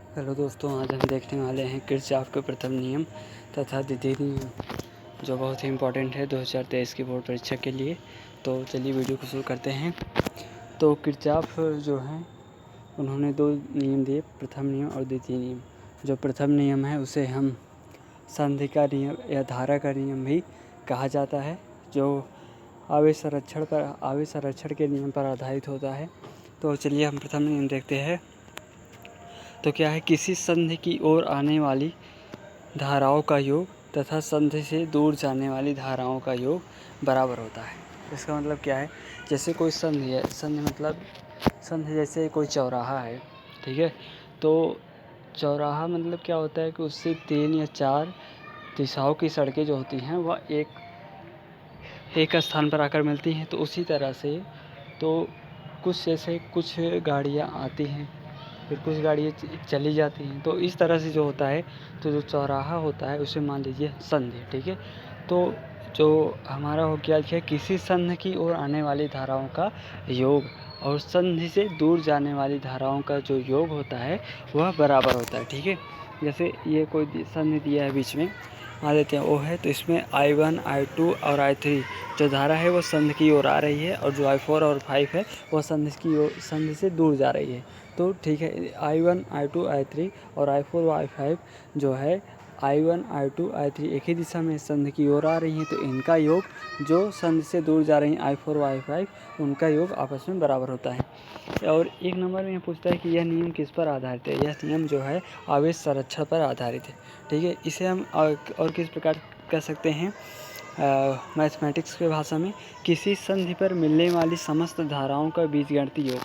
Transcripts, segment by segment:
Hello दोस्तों, आज हम देखने वाले हैं किरचॉफ के प्रथम नियम तथा द्वितीय नियम, जो बहुत ही इम्पोर्टेंट है 2023 की बोर्ड परीक्षा के लिए। तो चलिए वीडियो को शुरू करते हैं। तो किरचॉफ जो हैं उन्होंने दो नियम दिए, प्रथम नियम और द्वितीय नियम। जो प्रथम नियम है उसे हम संधि का नियम या धारा का नियम भी कहा जाता है, जो आवेश संरक्षण के नियम पर आधारित होता है। तो चलिए हम प्रथम नियम देखते हैं। तो क्या है, किसी संधि की ओर आने वाली धाराओं का योग तथा संधि से दूर जाने वाली धाराओं का योग बराबर होता है। इसका मतलब क्या है, जैसे कोई संधि है, संधि जैसे कोई चौराहा है, ठीक है। तो चौराहा मतलब क्या होता है कि उससे 3 या 4 दिशाओं की सड़कें जो होती हैं वह एक स्थान पर आकर मिलती हैं। तो उसी तरह से तो कुछ गाड़ियाँ आती हैं, फिर कुछ गाड़ियाँ चली जाती हैं। तो इस तरह से जो होता है, तो जो चौराहा होता है उसे मान लीजिए संधि, ठीक है। तो जो हमारा हो गया है, किसी संधि की ओर आने वाली धाराओं का योग और संधि से दूर जाने वाली धाराओं का जो योग होता है वह बराबर होता है, ठीक है। जैसे ये कोई संधि दिया है, बीच में मान लेते हैं O है, तो इसमें I1, I2 और I3 जो धारा है वो संधि की ओर आ रही है, और जो I4 और 5 है वो संधि से दूर जा रही है। तो ठीक है, I1, I2, I3 और I4 और I5 जो है I1, I2, I3 एक ही दिशा में संधि की ओर आ रही हैं, तो इनका योग जो संधि से दूर जा रही हैं I4 और I5 उनका योग आपस में बराबर होता है। और एक नंबर में पूछता है कि यह नियम किस पर आधारित है। यह नियम जो है आवेश संरक्षण पर आधारित है, ठीक है। इसे हम और किस प्रकार कह सकते हैं, मैथमेटिक्स की भाषा में, किसी संधि पर मिलने वाली समस्त धाराओं का बीजगणितीय योग।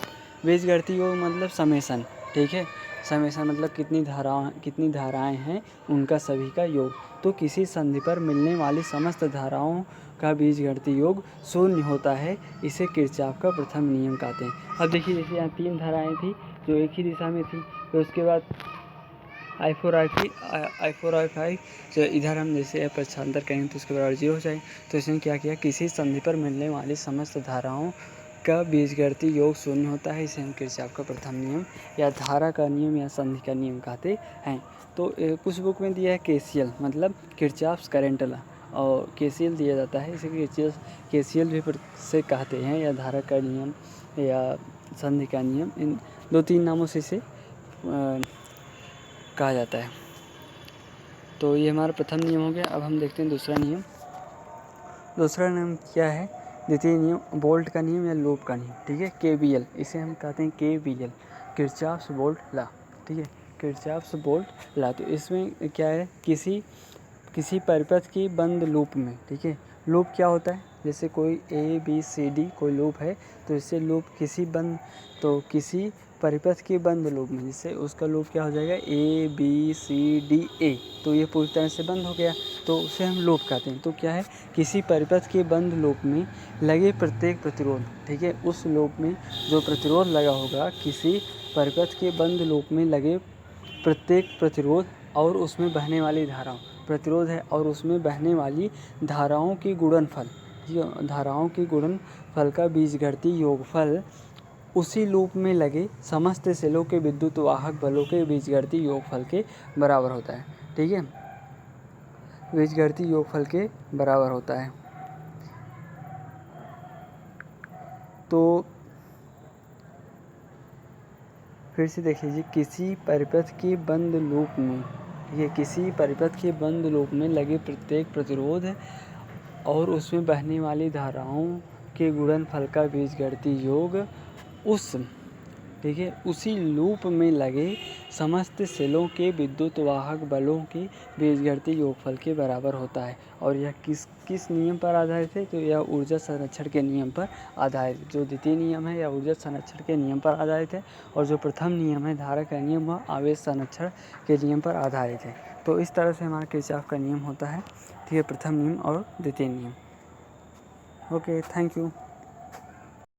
बीजगणितीय योग मतलब समेशन, ठीक है। समेशन मतलब कितनी धाराएं हैं उनका सभी का योग। तो किसी संधि पर मिलने वाली समस्त धाराओं का बीजगणितीय योग 0 होता है। इसे किरचॉफ का प्रथम नियम कहते हैं। अब देखिए, जैसे यहाँ 3 धाराएं थी जो एक ही दिशा में थी, तो उसके बाद I4 I5 जो इधर हम जैसे पक्षांतर करेंगे तो उसके बराबर 0 हो जाएगा। तो इसने क्या किया, किसी संधि पर मिलने वाली समस्त धाराओं का बीजगणितीय योग 0 होता है। इसे हम किरचॉफ का प्रथम नियम या धारा का नियम या संधि का नियम कहते हैं। तो कुछ बुक में दिया है KCL, मतलब किरचॉफ्स करंट लॉ, और KCL दिया जाता है, इसे KCL भी से कहते हैं, या धारा का नियम या संधि का नियम। इन 2-3 नामों से इसे कहा जाता है। तो ये हमारा प्रथम नियम हो गया। अब हम देखते हैं दूसरा नियम। दूसरा नियम क्या है, द्वितीय नियम, बोल्ट का नियम या लूप का नियम, ठीक है। KVL, इसे हम कहते हैं KVL, किरचॉफ्स बोल्ट लॉ, ठीक है। Kirchhoff's bolt law. तो इसमें क्या है, किसी परिपथ की बंद लूप में, ठीक है। लूप क्या होता है, जैसे कोई ABCD कोई लूप है, तो इससे लूप किसी परिपथ की बंद लूप में, जिससे उसका लूप क्या हो जाएगा ABCDA, तो ये पूरी तरह से बंद हो गया, तो उसे हम लूप कहते हैं। तो क्या है, किसी परिपथ के बंद लूप में लगे प्रत्येक प्रतिरोध, ठीक है, उस लूप में जो प्रतिरोध लगा होगा, किसी परिपथ के बंद लूप में लगे प्रत्येक प्रतिरोध और उसमें बहने वाली धाराओं, प्रतिरोध है और उसमें बहने वाली धाराओं की गुणनफल, धाराओं की गुणनफल का बीजगणितीय योगफल उसी लूप में लगे समस्त सेलों के विद्युत वाहक बलों के बीजगणितीय योगफल के बराबर होता है, ठीक है। बीजगणितीय योगफल के बराबर होता है। तो फिर से देख लीजिए, किसी परिपथ के बंद लूप में, ये किसी परिपथ के बंद लूप में लगे प्रत्येक प्रतिरोध और उसमें बहने वाली धाराओं के गुणनफल का बीजगणितीय योग ठीक है, उसी लूप में लगे समस्त सेलों के विद्युत वाहक बलों के बीजगणितीय योगफल के बराबर होता है। और यह किस नियम पर आधारित है, तो यह ऊर्जा संरक्षण के नियम पर आधारित, जो द्वितीय नियम है यह ऊर्जा संरक्षण के नियम पर आधारित है, और जो प्रथम नियम है धारा का नियम वह आवेश संरक्षण के नियम पर आधारित है। तो इस तरह से हमारा किरचॉफ का नियम होता है, ठीक है, प्रथम नियम और द्वितीय नियम। Okay, thank you.